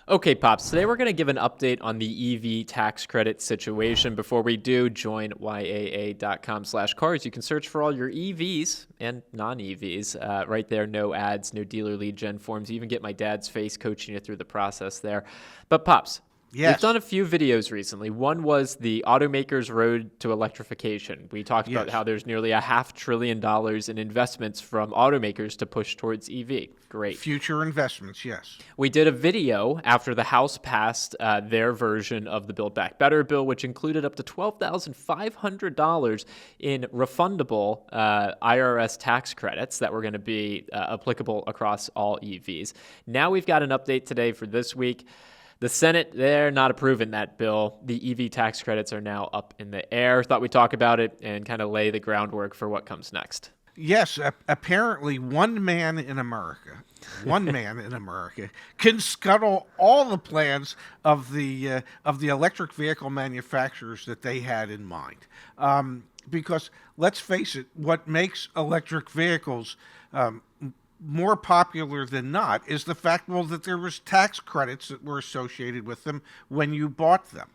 Okay, Pops, today we're going to give an update on the EV tax credit situation. Before we do, join yaa.com/cars. You can search for all your EVs and non-EVs right there. No ads, no dealer lead gen forms. You even get my dad's face coaching you through the process there. But Pops, we've done Yes, a few videos recently. One was the automaker's road to electrification. We talked about yes. how there's nearly $500 billion in investments from automakers to push towards EV. Great. Future investments, yes. We did a video after the House passed their version of the Build Back Better bill, which included up to $12,500 in refundable IRS tax credits that were going to be applicable across all EVs. Now we've got an update today for this week. The Senate, they're not approving that bill. The EV tax credits are now up in the air. Thought we'd talk about it and kind of lay the groundwork for what comes next. Yes, apparently one man in America can scuttle all the plans of the electric vehicle manufacturers that they had in mind. Because let's face it, what makes electric vehicles more popular than not is the fact, well, that there was tax credits that were associated with them when you bought them.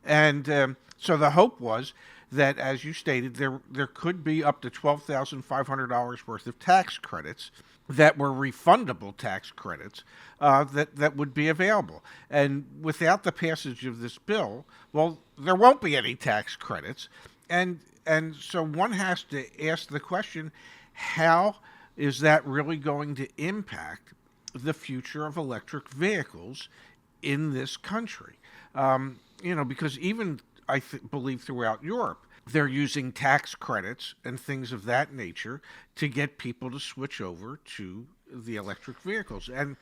And so the hope was that, as you stated, there could be up to $12,500 worth of tax credits that were refundable tax credits that would be available. And without the passage of this bill, well, there won't be any tax credits. And so one has to ask the question, how is that really going to impact the future of electric vehicles in this country? Because even I believe throughout Europe, they're using tax credits and things of that nature to get people to switch over to the electric vehicles. And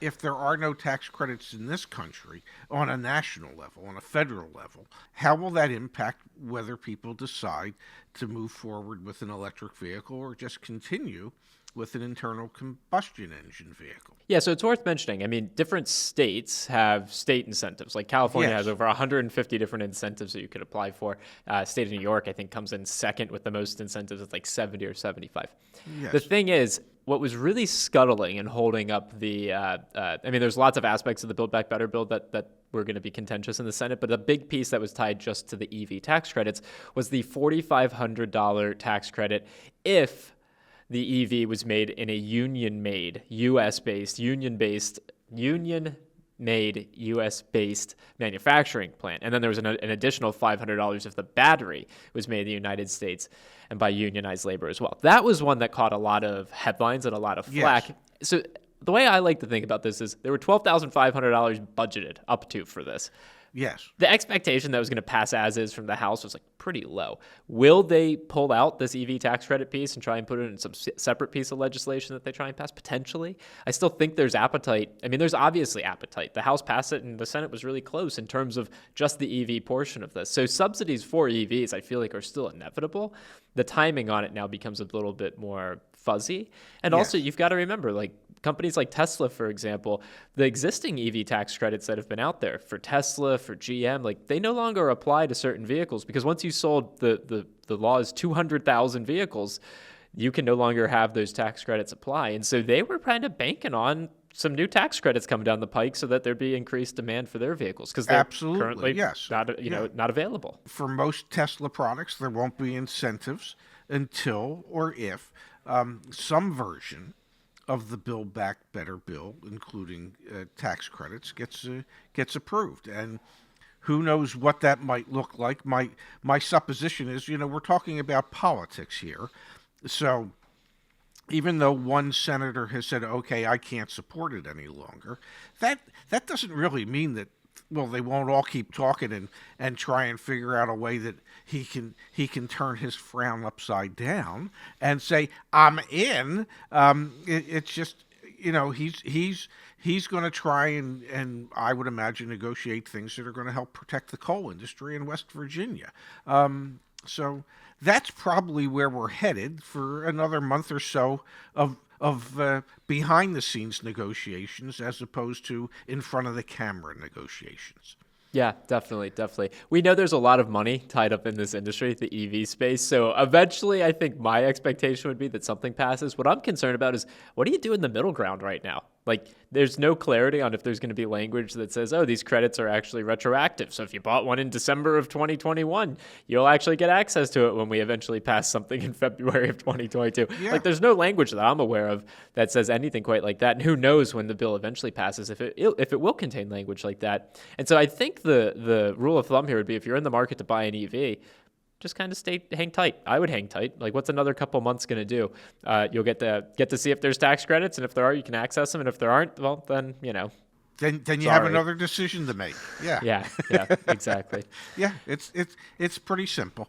if there are no tax credits in this country on a national level, on a federal level, how will that impact whether people decide to move forward with an electric vehicle or just continue with an internal combustion engine vehicle? Yeah, so it's worth mentioning. I mean, different states have state incentives. Like California Yes. has over 150 different incentives that you could apply for. State of New York, I think, comes in second with the most incentives. It's like 70 or 75. The Yes. thing is, what was really scuttling and holding up the there's lots of aspects of the Build Back Better bill that were going to be contentious in the Senate, but a big piece that was tied just to the EV tax credits was the $4,500 tax credit if the EV was made in a union-made, U.S.-based, union-made, U.S.-based manufacturing plant. And then there was an additional $500 if the battery was made in the United States and by unionized labor as well. That was one that caught a lot of headlines and a lot of flack. Yes. So the way I like to think about this is there were $12,500 budgeted up to for this. Yes. The expectation that was going to pass as is from the House was like pretty low. Will they pull out this EV tax credit piece and try and put it in some separate piece of legislation that they try and pass? Potentially. I still think there's appetite. I mean, there's obviously appetite. The House passed it and the Senate was really close in terms of just the EV portion of this. So subsidies for EVs, I feel like, are still inevitable. The timing on it now becomes a little bit more fuzzy. And also, Yes. you've got to remember, like, companies like Tesla, for example, the existing EV tax credits that have been out there for Tesla, for GM, like they no longer apply to certain vehicles because once you sold the law is 200,000 vehicles, you can no longer have those tax credits apply. And so they were kind of banking on some new tax credits coming down the pike so that there'd be increased demand for their vehicles because they're Absolutely, currently yes. not available. For most Tesla products, there won't be incentives until or if some version of the Build Back Better bill, including tax credits, gets approved. And who knows what that might look like. My supposition is, we're talking about politics here. So even though one senator has said, okay, I can't support it any longer, that doesn't really mean that, well, they won't all keep talking and try and figure out a way that he can turn his frown upside down and say, I'm in. It's just, he's going to try and I would imagine negotiate things that are going to help protect the coal industry in West Virginia. So that's probably where we're headed for another month or so of behind the scenes negotiations as opposed to in front of the camera negotiations. Yeah, definitely. We know there's a lot of money tied up in this industry, the EV space. So eventually, I think my expectation would be that something passes. What I'm concerned about is what do you do in the middle ground right now? Like, there's no clarity on if there's going to be language that says, oh, these credits are actually retroactive. So if you bought one in December of 2021, you'll actually get access to it when we eventually pass something in February of 2022. Yeah. Like, there's no language that I'm aware of that says anything quite like that. And who knows when the bill eventually passes if it will contain language like that. And so I think the rule of thumb here would be, if you're in the market to buy an EV, just kind of hang tight. I would hang tight. Like, what's another couple months going to do? You'll get to see if there's tax credits, and if there are, you can access them. And if there aren't, well, then, Then you sorry. have another decision to make. Yeah. Yeah, exactly. Yeah, it's pretty simple.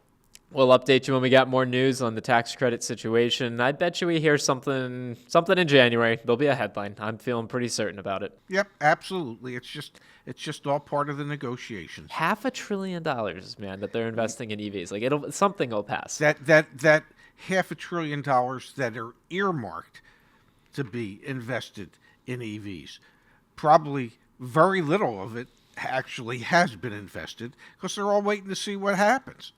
We'll update you when we got more news on the tax credit situation. I bet you we hear something in January. There'll be a headline. I'm feeling pretty certain about it. Yep, absolutely. It's just all part of the negotiations. $500 billion, man, that they're investing in EVs. Like, something will pass. That $500 billion that are earmarked to be invested in EVs, probably very little of it actually has been invested, because they're all waiting to see what happens.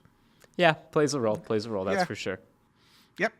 Yeah, plays a role. That's for sure. Yep.